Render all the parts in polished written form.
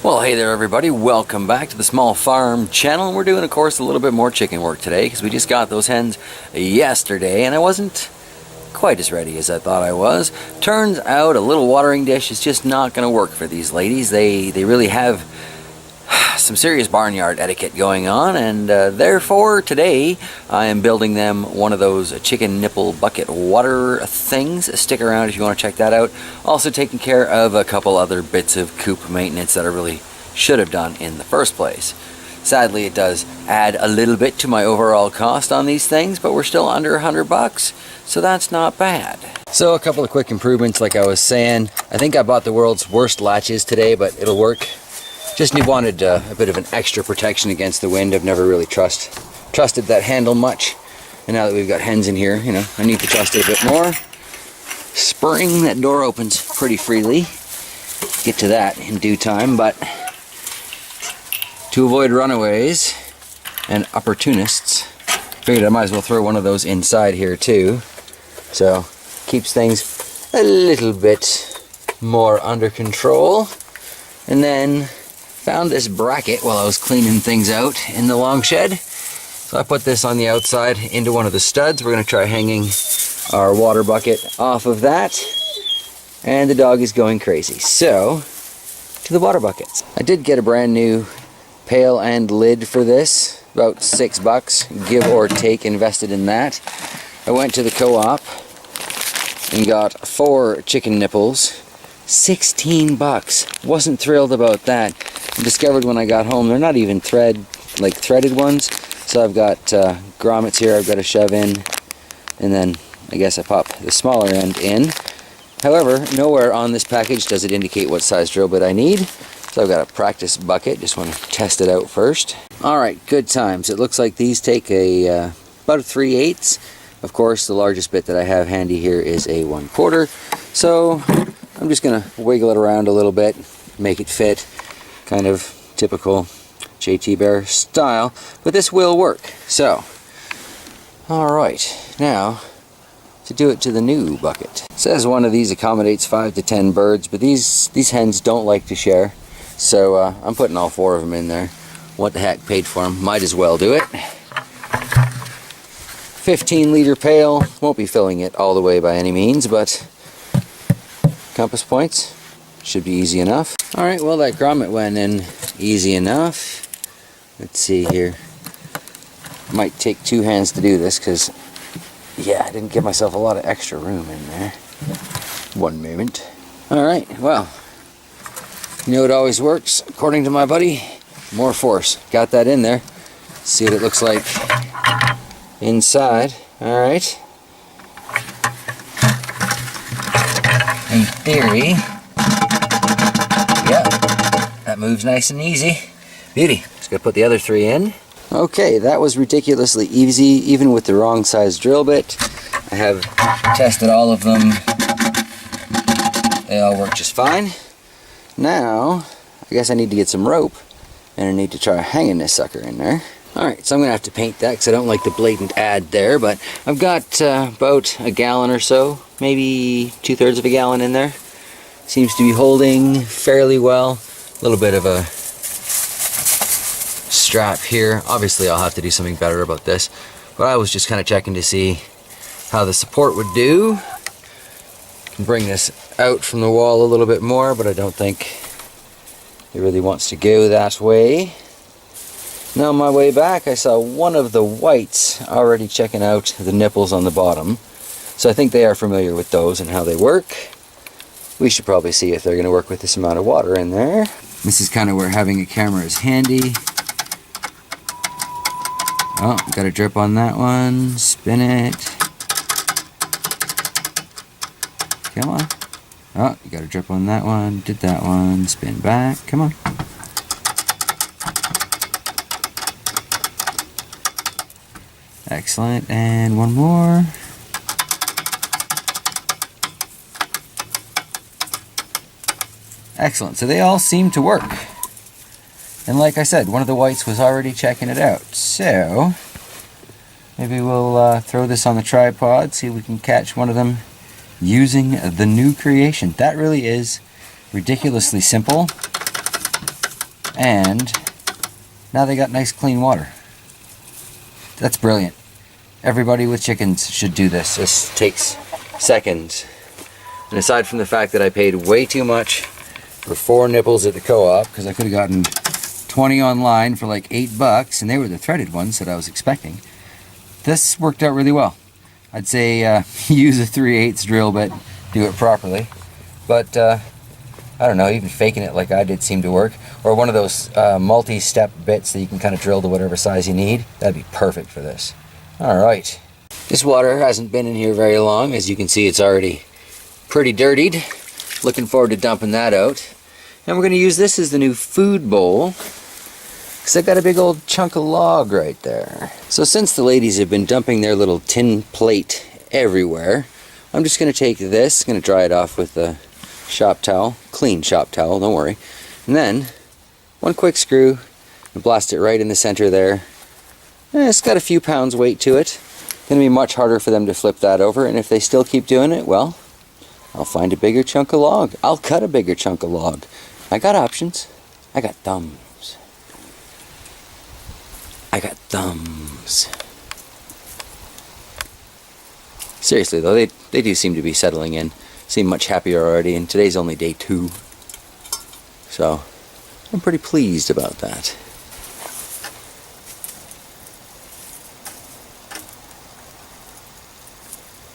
Well, hey there everybody, welcome back to the Small Farm channel. We're doing, of course, a little bit more chicken work today because we just got those hens yesterday and I wasn't quite as ready as I thought I was. Turns out a little watering dish is just not going to work for these ladies. They really have some serious barnyard etiquette going on, and therefore today I am building them one of those chicken nipple bucket water things. Stick around if you want to check that out. Also taking care of a couple other bits of coop maintenance that I really should have done in the first place. Sadly, it does add a little bit to my overall cost on these things, but we're still under $100, so that's not bad. So a couple of quick improvements, like I was saying. I think I bought the world's worst latches today, but it'll work. Just wanted a bit of an extra protection against the wind. I've never really trusted that handle much. And now that we've got hens in here, I need to trust it a bit more. Spring, that door opens pretty freely. Get to that in due time, but to avoid runaways and opportunists, figured I might as well throw one of those inside here too. So, keeps things a little bit more under control. And then found this bracket while I was cleaning things out in the long shed. So I put this on the outside into one of the studs. We're going to try hanging our water bucket off of that. And the dog is going crazy. So, to the water buckets. I did get a brand new pail and lid for this. About $6, give or take, invested in that. I went to the co-op and got 4 chicken nipples. $16. Wasn't thrilled about that. I discovered when I got home they're not even threaded ones. So I've got grommets here I've got to shove in, and then I guess I pop the smaller end in. However, nowhere on this package does it indicate what size drill bit I need. So I've got a practice bucket, just want to test it out first. Alright, good times. It looks like these take about a 3/8. Of course, the largest bit that I have handy here is a 1/4. So I'm just going to wiggle it around a little bit, make it fit, kind of typical JT Bear style, but this will work. So, alright, now to do it to the new bucket. It says one of these accommodates 5 to 10 birds, but these hens don't like to share, so I'm putting all 4 of them in there. What the heck, paid for them, might as well do it. 15-liter pail, won't be filling it all the way by any means, but compass points should be easy enough. Alright, well, that grommet went in easy enough. Let's see here. Might take 2 hands to do this because, yeah, I didn't give myself a lot of extra room in there. One moment. Alright, well, it always works, according to my buddy. More force. Got that in there. See what it looks like inside. Alright. In theory, yeah, that moves nice and easy. Beauty. Just gotta put the other 3 in. Okay, that was ridiculously easy, even with the wrong size drill bit. I have tested all of them. They all work just fine. Now, I guess I need to get some rope, and I need to try hanging this sucker in there. Alright, so I'm going to have to paint that because I don't like the blatant ad there, but I've got about a gallon or so, maybe 2/3 of a gallon in there. Seems to be holding fairly well. A little bit of a strap here. Obviously I'll have to do something better about this, but I was just kind of checking to see how the support would do. Can bring this out from the wall a little bit more, but I don't think it really wants to go that way. Now on my way back I saw one of the whites already checking out the nipples on the bottom, so I think they are familiar with those and how they work. We should probably see if they're going to work with this amount of water in there. This is kind of where having a camera is handy. Oh, got a drip on that one. Spin it. Come on. Oh, you got a drip on that one. Did that one. Spin back. Come on. Excellent. And one more. Excellent. So they all seem to work. And like I said, one of the whites was already checking it out. So maybe we'll throw this on the tripod, see if we can catch one of them using the new creation. That really is ridiculously simple. And now they got nice clean water. That's brilliant. Everybody with chickens should do this. This takes seconds. And aside from the fact that I paid way too much for 4 nipples at the co-op, because I could have gotten 20 online for like $8, and they were the threaded ones that I was expecting, this worked out really well. I'd say use a 3/8 drill bit, do it properly. But I don't know, even faking it like I did seemed to work. Or one of those multi-step bits that you can kind of drill to whatever size you need. That'd be perfect for this. Alright. This water hasn't been in here very long. As you can see, it's already pretty dirtied. Looking forward to dumping that out. And we're going to use this as the new food bowl, because I've got a big old chunk of log right there. So since the ladies have been dumping their little tin plate everywhere, I'm just going to take this, going to dry it off with a shop towel, clean shop towel, don't worry. And then, one quick screw, and blast it right in the center there. It's got a few pounds weight to it. Going to be much harder for them to flip that over, and if they still keep doing it, well, I'll find a bigger chunk of log. I'll cut a bigger chunk of log. I got options. I got thumbs. I got thumbs. Seriously though, they do seem to be settling in. Seem much happier already, and today's only day 2. So, I'm pretty pleased about that.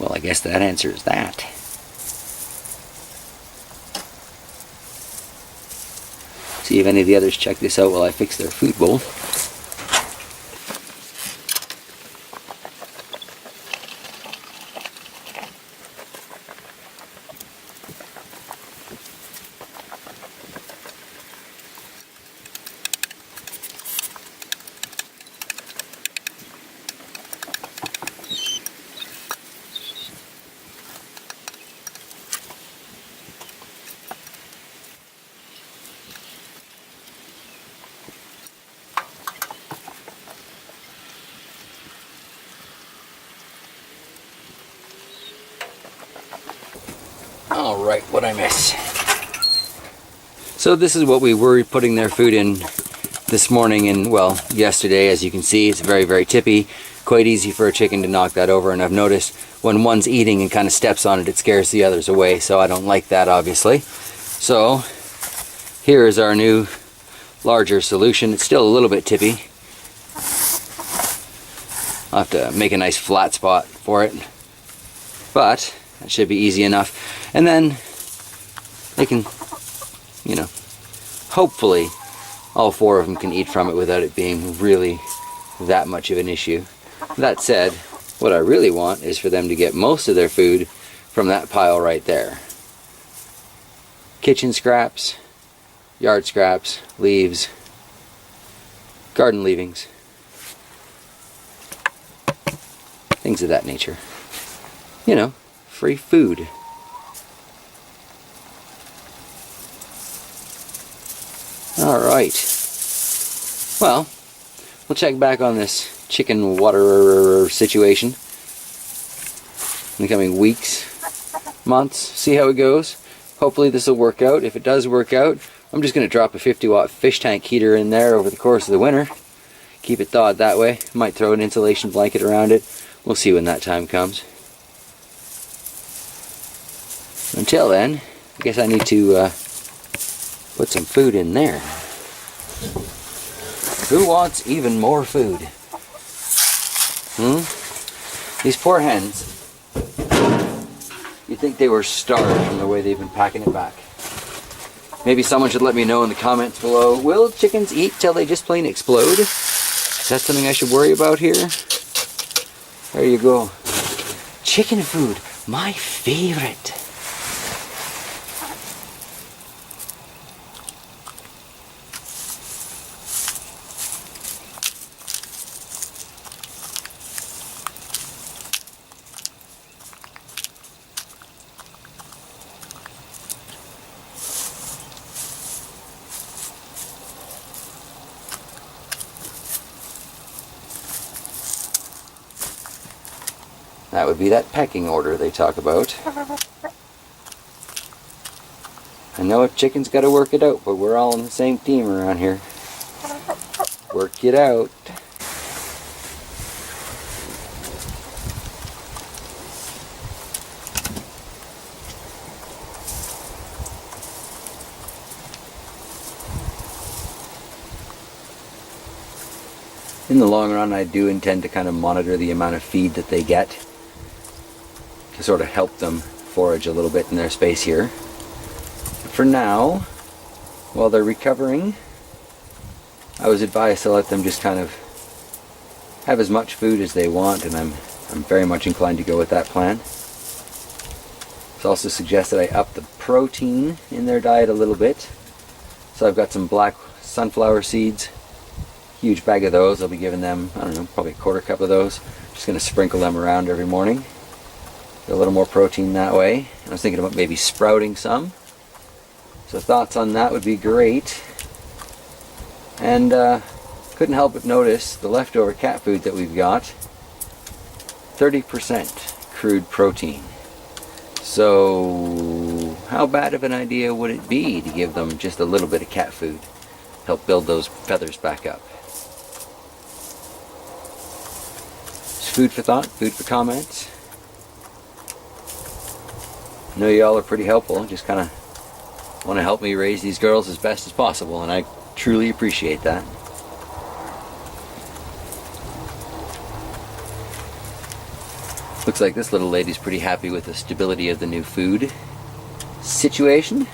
Well, I guess that answers that. See if any of the others check this out while I fix their food bowl. Alright, what'd I miss? So this is what we were putting their food in this morning and, well, yesterday. As you can see, it's very, very tippy. Quite easy for a chicken to knock that over, and I've noticed when one's eating and kind of steps on it, it scares the others away, so I don't like that, obviously. So, here is our new larger solution. It's still a little bit tippy. I'll have to make a nice flat spot for it, but that should be easy enough. And then they can, you know, hopefully all 4 of them can eat from it without it being really that much of an issue. That said, what I really want is for them to get most of their food from that pile right there. Kitchen scraps, yard scraps, leaves, garden leavings, things of that nature. You know, free food. Alright. Well, we'll check back on this chicken water situation in the coming weeks, months, see how it goes. Hopefully this will work out. If it does work out, I'm just going to drop a 50-watt fish tank heater in there over the course of the winter. Keep it thawed that way. Might throw an insulation blanket around it. We'll see when that time comes. Until then, I guess I need to put some food in there. Who wants even more food? These poor hens. You'd think they were starved from the way they've been packing it back. Maybe someone should let me know in the comments below. Will chickens eat till they just plain explode? Is that something I should worry about here? There you go. Chicken food, my favorite. That would be that pecking order they talk about. I know a chicken's got to work it out, but we're all on the same team around here. Work it out. In the long run, I do intend to kind of monitor the amount of feed that they get to sort of help them forage a little bit in their space here. For now, while they're recovering, I was advised to let them just kind of have as much food as they want, and I'm very much inclined to go with that plan. It's also suggested I up the protein in their diet a little bit. So I've got some black sunflower seeds. Huge bag of those. I'll be giving them, I don't know, probably a quarter cup of those. Just going to sprinkle them around every morning. Get a little more protein that way. I was thinking about maybe sprouting some. So thoughts on that would be great. And couldn't help but notice the leftover cat food that we've got. 30% crude protein. So how bad of an idea would it be to give them just a little bit of cat food? Help build those feathers back up. Food for thought, food for comments. I know y'all are pretty helpful, just kind of want to help me raise these girls as best as possible, and I truly appreciate that. Looks like this little lady's pretty happy with the stability of the new food situation.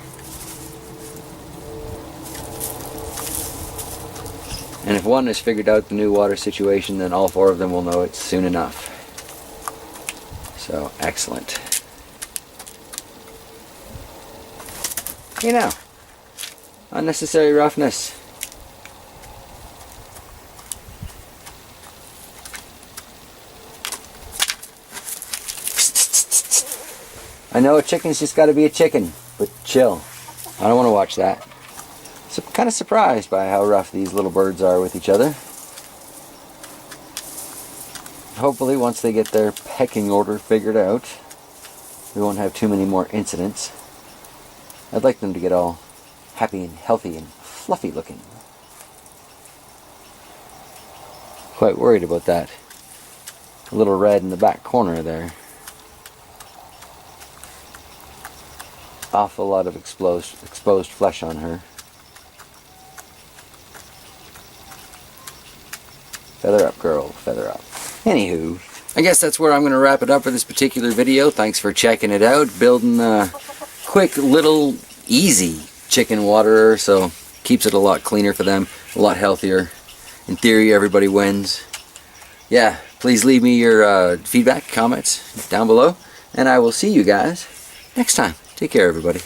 And if one has figured out the new water situation, then all four of them will know it soon enough. So, excellent. You know, unnecessary roughness. I know a chicken's just got to be a chicken, but chill. I don't want to watch that. So kind of surprised by how rough these little birds are with each other. Hopefully once they get their pecking order figured out, we won't have too many more incidents. I'd like them to get all happy and healthy and fluffy looking. Quite worried about that little red in the back corner there. Awful lot of exposed flesh on her. Feather up, girl, feather up. Anywho, I guess that's where I'm going to wrap it up for this particular video. Thanks for checking it out. Building a quick, little, easy chicken waterer, so keeps it a lot cleaner for them, a lot healthier. In theory, everybody wins. Yeah, please leave me your feedback, comments down below, and I will see you guys next time. Take care, everybody.